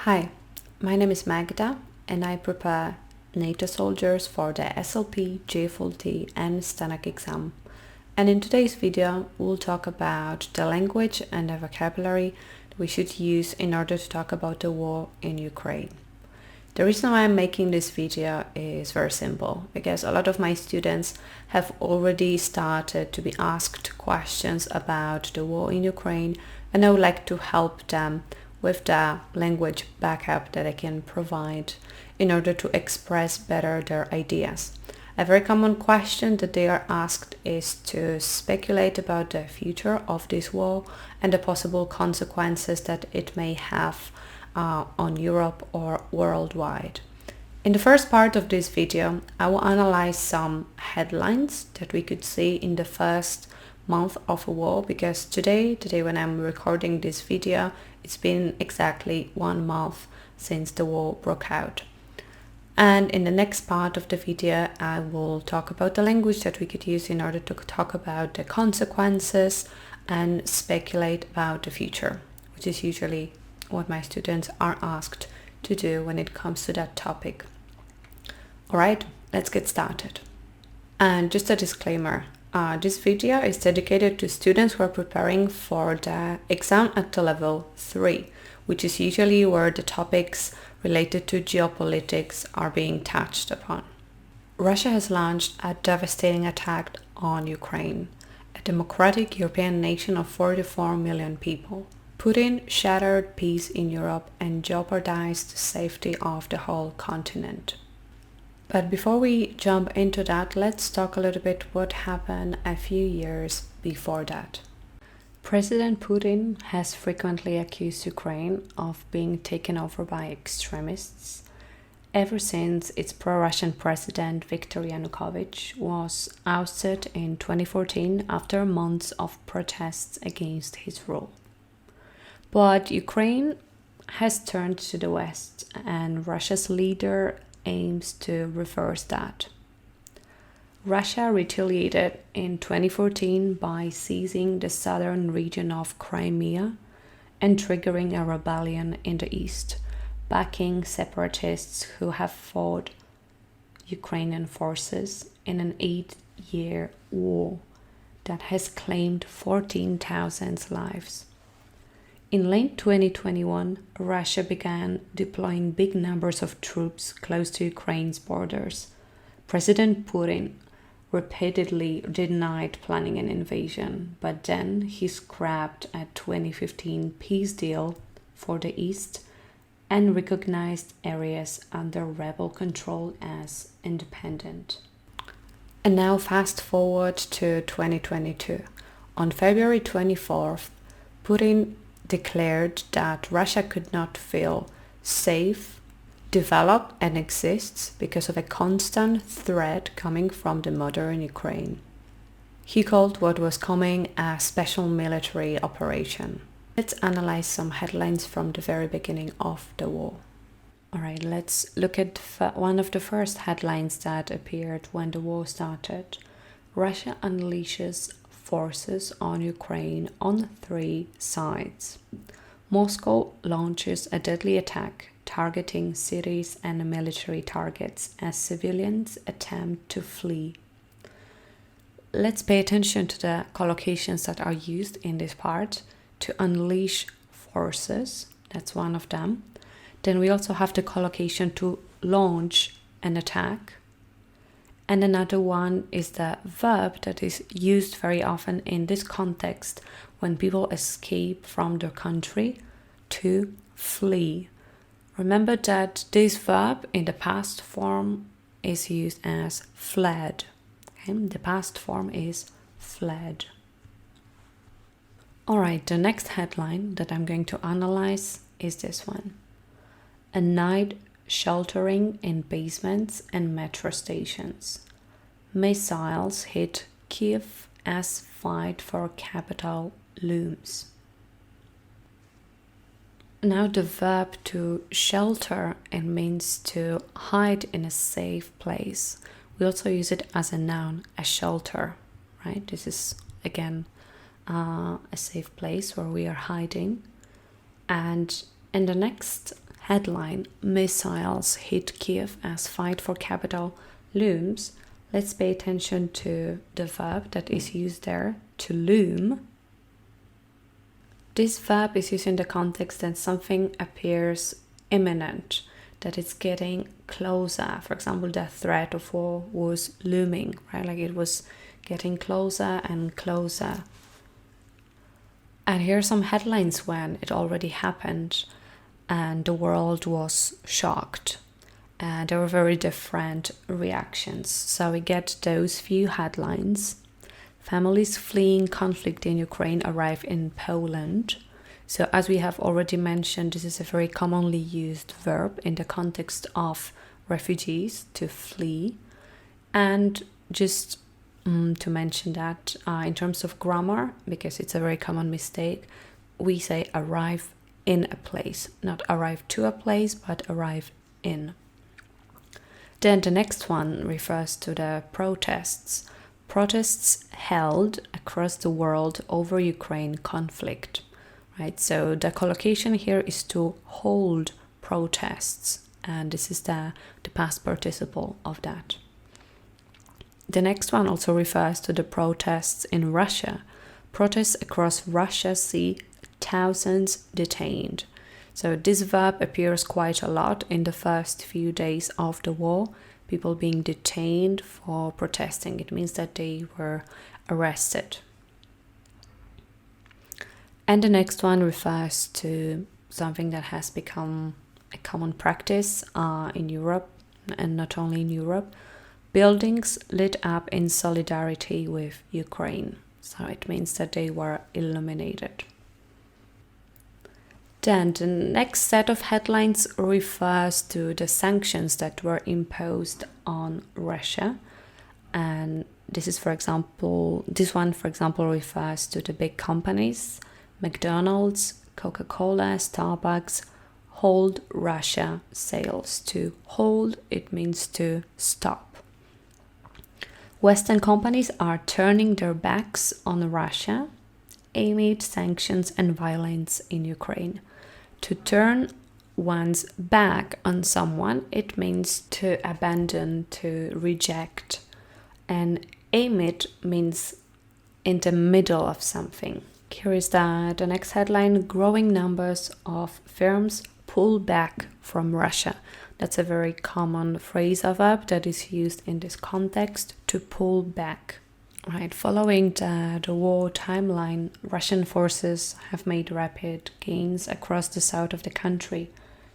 Hi, my name is Magda and I prepare NATO soldiers for the SLP, JFLT and STANAG exam. And in today's video, we'll talk about the language and the vocabulary we should use in order to talk about the war in Ukraine. The reason why I'm making this video is very simple, because a lot of my students have already started to be asked questions about the war in Ukraine, and I would like to help them with the language backup that I can provide in order to express better their ideas. A very common question that they are asked is to speculate about the future of this war and the possible consequences that it may have on Europe or worldwide. In the first part of this video, I will analyze some headlines that we could see in the first month of a war, because today when I'm recording this video, it's been exactly 1 month since the war broke out. And in the next part of the video, I will talk about the language that we could use in order to talk about the consequences and speculate about the future, which is usually what my students are asked to do when it comes to that topic. Alright, let's get started. And just a disclaimer, this video is dedicated to students who are preparing for the exam at the level 3, which is usually where the topics related to geopolitics are being touched upon. Russia has launched a devastating attack on Ukraine, a democratic European nation of 44 million people. Putin shattered peace in Europe and jeopardized the safety of the whole continent. But before we jump into that, let's talk a little bit what happened a few years before that. President Putin has frequently accused Ukraine of being taken over by extremists ever since its pro-Russian president Viktor Yanukovych was ousted in 2014 after months of protests against his rule. But Ukraine has turned to the West, and Russia's leader aims to reverse that. Russia retaliated in 2014 by seizing the southern region of Crimea and triggering a rebellion in the east, backing separatists who have fought Ukrainian forces in an 8-year war that has claimed 14,000 lives. In late 2021, Russia began deploying big numbers of troops close to Ukraine's borders. President Putin repeatedly denied planning an invasion, but then he scrapped a 2015 peace deal for the East and recognized areas under rebel control as independent. And now fast forward to 2022. On February 24th, Putin declared that Russia could not feel safe, develop and exists because of a constant threat coming from the modern Ukraine. He called what was coming a special military operation. Let's analyze some headlines from the very beginning of the war. Alright, let's look at one of the first headlines that appeared when the war started. Russia unleashes forces on Ukraine on 3 sides. Moscow launches a deadly attack targeting cities and military targets as civilians attempt to flee. Let's pay attention to the collocations that are used in this part. To unleash forces, that's one of them. Then we also have the collocation to launch an attack. And another one is the verb that is used very often in this context when people escape from their country, to flee. Remember that this verb in the past form is used as fled. Okay? The past form is fled. Alright, the next headline that I'm going to analyze is this one. A night sheltering in basements and metro stations. Missiles hit Kiev as fight for capital looms. Now the verb to shelter, it means to hide in a safe place. We also use it as a noun, a shelter, right? This is again a safe place where we are hiding. And in the next headline, "Missiles hit Kiev as fight for capital looms," let's pay attention to the verb that is used there, to loom. This verb is used in the context that something appears imminent, that it's getting closer. For example, the threat of war was looming, right? Like it was getting closer and closer. And here are some headlines when it already happened and the world was shocked. And there were very different reactions. So we get those few headlines. Families fleeing conflict in Ukraine arrive in Poland. So as we have already mentioned, this is a very commonly used verb in the context of refugees, to flee. And just to mention that in terms of grammar, because it's a very common mistake, we say arrive in a place, not arrive to a place, but arrive in. Then the next one refers to the protests. Protests held across the world over Ukraine conflict, right? So the collocation here is to hold protests, and this is the past participle of that. The next one also refers to the protests in Russia. Protests across Russia see thousands detained. So this verb appears quite a lot in the first few days of the war. People being detained for protesting. It means that they were arrested. And the next one refers to something that has become a common practice in Europe, and not only in Europe. Buildings lit up in solidarity with Ukraine. So it means that they were illuminated. Then the next set of headlines refers to the sanctions that were imposed on Russia. And this one, for example, refers to the big companies, McDonald's, Coca-Cola, Starbucks, hold Russia sales. To hold, it means to stop. Western companies are turning their backs on Russia amid sanctions and violence in Ukraine. To turn one's back on someone, it means to abandon, to reject. And amid means in the middle of something. Here is the next headline: growing numbers of firms pull back from Russia. That's a very common phrasal verb that is used in this context, to pull back. Right, following the war timeline, Russian forces have made rapid gains across the south of the country,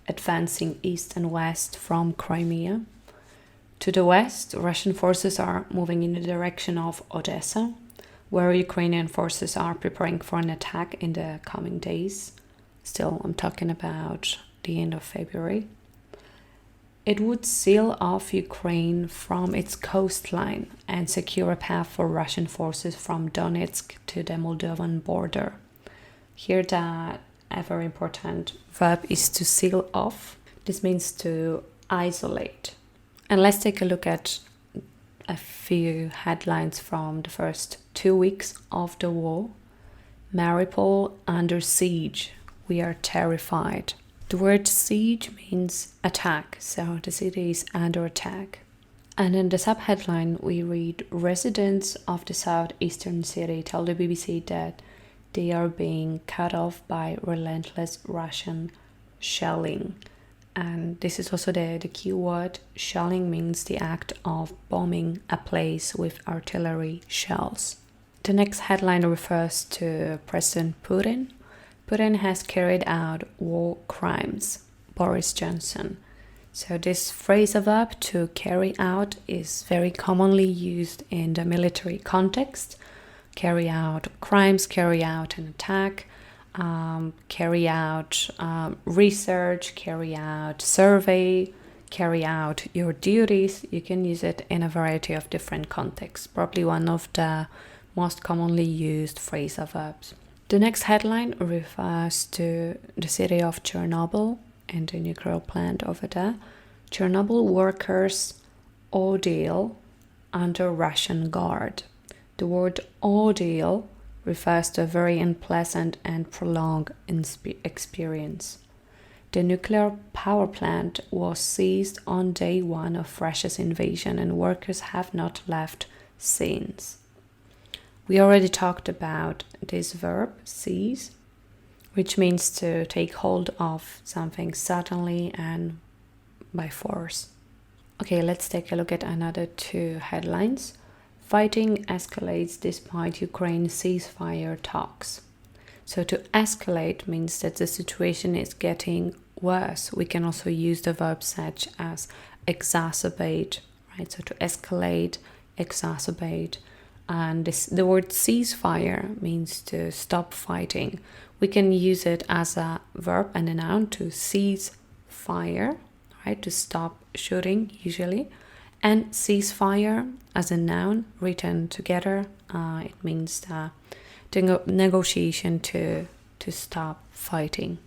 advancing east and west from Crimea. To the west, Russian forces are moving in the direction of Odessa, where Ukrainian forces are preparing for an attack in the coming days. Still, I'm talking about the end of February. It would seal off Ukraine from its coastline and secure a path for Russian forces from Donetsk to the Moldovan border. Here a very important verb is to seal off. This means to isolate. And let's take a look at a few headlines from the first 2 weeks of the war. Mariupol under siege. We are terrified. The word siege means attack, so the city is under attack. And in the subheadline, we read, residents of the southeastern city tell the BBC that they are being cut off by relentless Russian shelling. And this is also the key word. Shelling means the act of bombing a place with artillery shells. The next headline refers to President Putin. Putin has carried out war crimes. Boris Johnson. So this phrasal verb, to carry out, is very commonly used in the military context. Carry out crimes, carry out an attack, carry out research, carry out survey, carry out your duties. You can use it in a variety of different contexts. Probably one of the most commonly used phrasal verbs. The next headline refers to the city of Chernobyl and the nuclear plant over there. Chernobyl workers ordeal under Russian guard. The word ordeal refers to a very unpleasant and prolonged experience. The nuclear power plant was seized on day 1 of Russia's invasion, and workers have not left since. We already talked about this verb, seize, which means to take hold of something suddenly and by force. Okay, let's take a look at another 2 headlines. Fighting escalates despite Ukraine ceasefire talks. So to escalate means that the situation is getting worse. We can also use the verb such as exacerbate, right? So to escalate, exacerbate. And the word ceasefire means to stop fighting. We can use it as a verb and a noun to cease fire, right? To stop shooting usually. And ceasefire as a noun written together, it means the negotiation to stop fighting.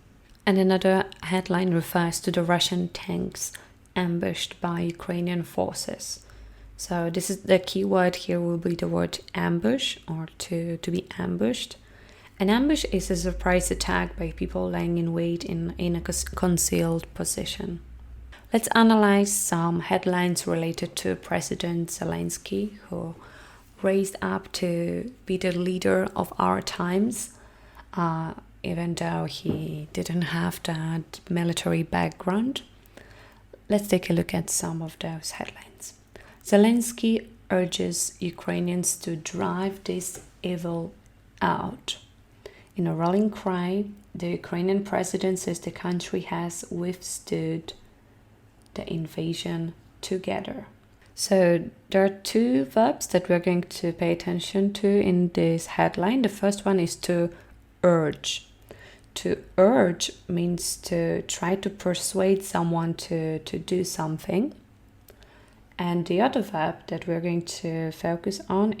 And another headline refers to the Russian tanks ambushed by Ukrainian forces. So this is the key word here will be the word ambush, or to be ambushed. An ambush is a surprise attack by people lying in wait in a concealed position. Let's analyze some headlines related to President Zelensky, who raised up to be the leader of our times, even though he didn't have that military background. Let's take a look at some of those headlines. Zelensky urges Ukrainians to drive this evil out. In a rallying cry, the Ukrainian president says the country has withstood the invasion together. So there are 2 verbs that we're going to pay attention to in this headline. The first one is to urge. To urge means to try to persuade someone to do something. And the other verb that we're going to focus on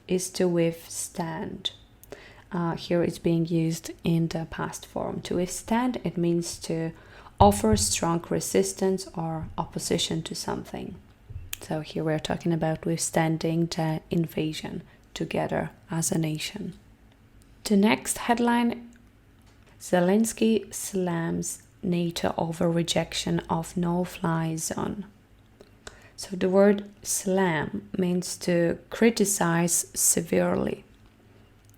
is to withstand. Here it's being used in the past form. To withstand, it means to offer strong resistance or opposition to something. So here we're talking about withstanding the invasion together as a nation. The next headline, Zelensky slams NATO over rejection of no-fly zone. So the word slam means to criticize severely.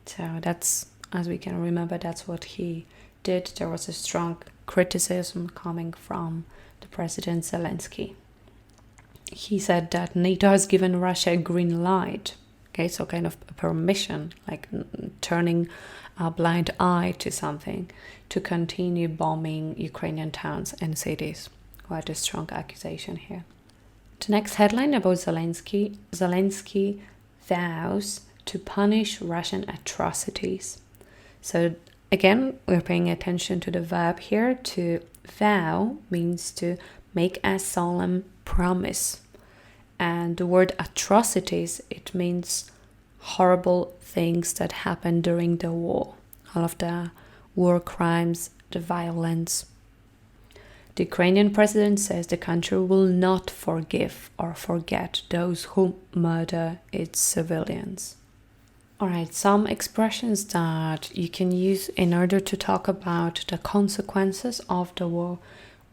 So that's, as we can remember, that's what he did. There was a strong criticism coming from the President Zelensky. He said that NATO has given Russia a green light. Okay, so kind of a permission, like turning a blind eye to something, to continue bombing Ukrainian towns and cities. Quite a strong accusation here. The next headline about Zelensky. Zelensky vows to punish Russian atrocities. So again, we're paying attention to the verb here. To vow means to make a solemn promise. And the word atrocities, it means horrible things that happened during the war. All of the war crimes, the violence. The Ukrainian president says the country will not forgive or forget those who murder its civilians. Alright, some expressions that you can use in order to talk about the consequences of the war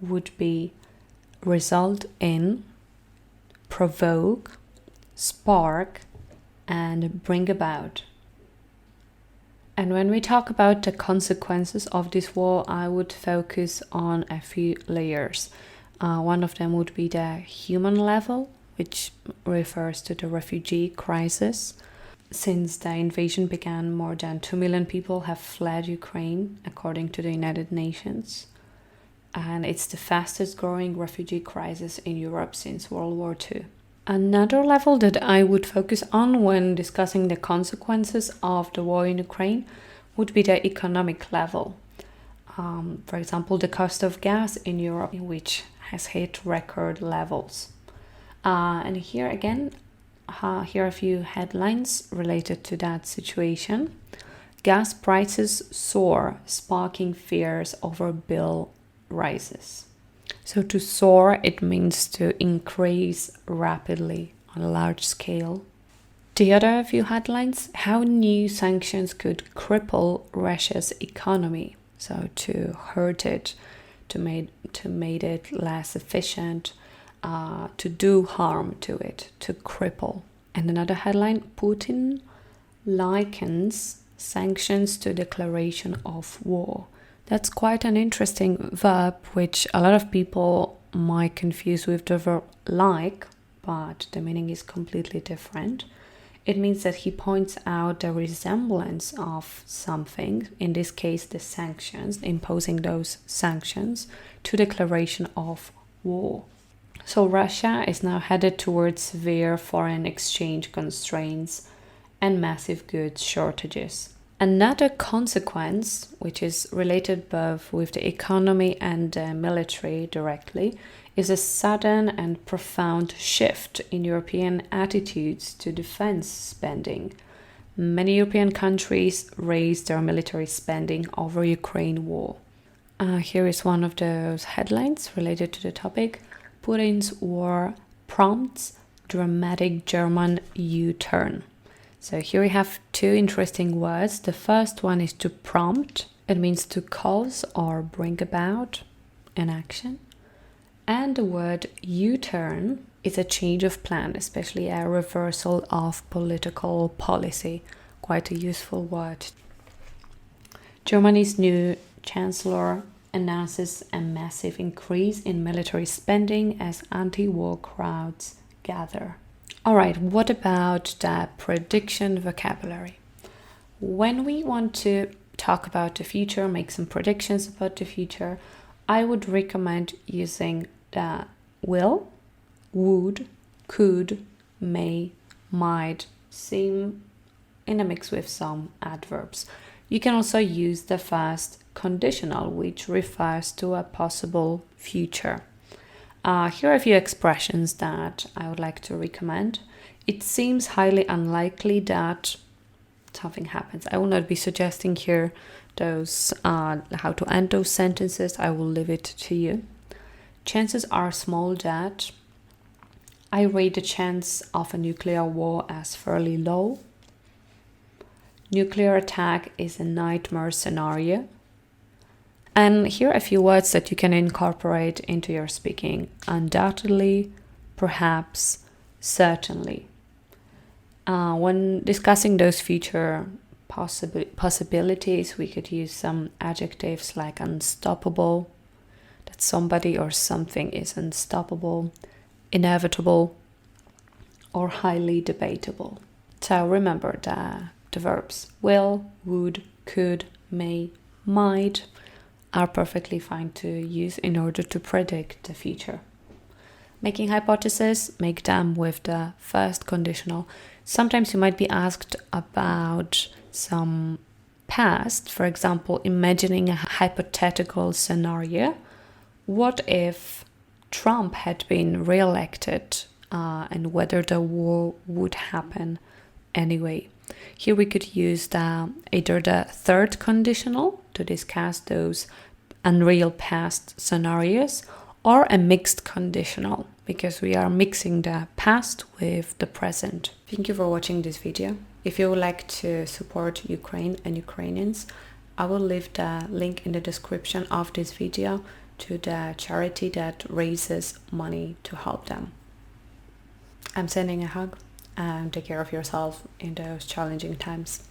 would be result in, provoke, spark, and bring about. And when we talk about the consequences of this war, I would focus on a few layers. One of them would be the human level, which refers to the refugee crisis. Since the invasion began, more than 2 million people have fled Ukraine, according to the United Nations. And it's the fastest growing refugee crisis in Europe since World War II. Another level that I would focus on when discussing the consequences of the war in Ukraine would be the economic level. For example, the cost of gas in Europe, which has hit record levels. And here again, here are a few headlines related to that situation. Gas prices soar, sparking fears over bill rises. So to soar, it means to increase rapidly on a large scale. The other few headlines, how new sanctions could cripple Russia's economy, so to hurt it, to make it less efficient, to do harm to it, to cripple. And another headline, Putin likens sanctions to declaration of war. That's quite an interesting verb, which a lot of people might confuse with the verb like, but the meaning is completely different. It means that he points out the resemblance of something, in this case the sanctions, imposing those sanctions, to declaration of war. So Russia is now headed towards severe foreign exchange constraints and massive goods shortages. Another consequence, which is related both with the economy and the military directly, is a sudden and profound shift in European attitudes to defense spending. Many European countries raised their military spending over Ukraine war. Here is one of those headlines related to the topic. Putin's war prompts dramatic German U-turn. So here we have two interesting words. The first one is to prompt. It means to cause or bring about an action. And the word U-turn is a change of plan, especially a reversal of political policy. Quite a useful word. Germany's new chancellor announces a massive increase in military spending as anti-war crowds gather. All right, what about the prediction vocabulary? When we want to talk about the future, make some predictions about the future, I would recommend using the will, would, could, may, might, seem in a mix with some adverbs. You can also use the first conditional, which refers to a possible future. Here are a few expressions that I would like to recommend. It seems highly unlikely that something happens. I will not be suggesting here those how to end those sentences. I will leave it to you. Chances are small that. I rate the chance of a nuclear war as fairly low. Nuclear attack is a nightmare scenario. And here are a few words that you can incorporate into your speaking. Undoubtedly, perhaps, certainly. When discussing those future possibilities, we could use some adjectives like unstoppable, that somebody or something is unstoppable, inevitable, or highly debatable. So remember the verbs will, would, could, may, might are perfectly fine to use in order to predict the future. Making hypotheses, make them with the first conditional. Sometimes you might be asked about some past, for example, imagining a hypothetical scenario. What if Trump had been re-elected and whether the war would happen anyway? Here we could use either the third conditional to discuss those unreal past scenarios, or a mixed conditional, because we are mixing the past with the present. Thank you for watching this video. If you would like to support Ukraine and Ukrainians, I will leave the link in the description of this video to the charity that raises money to help them. I'm sending a hug and take care of yourself in those challenging times.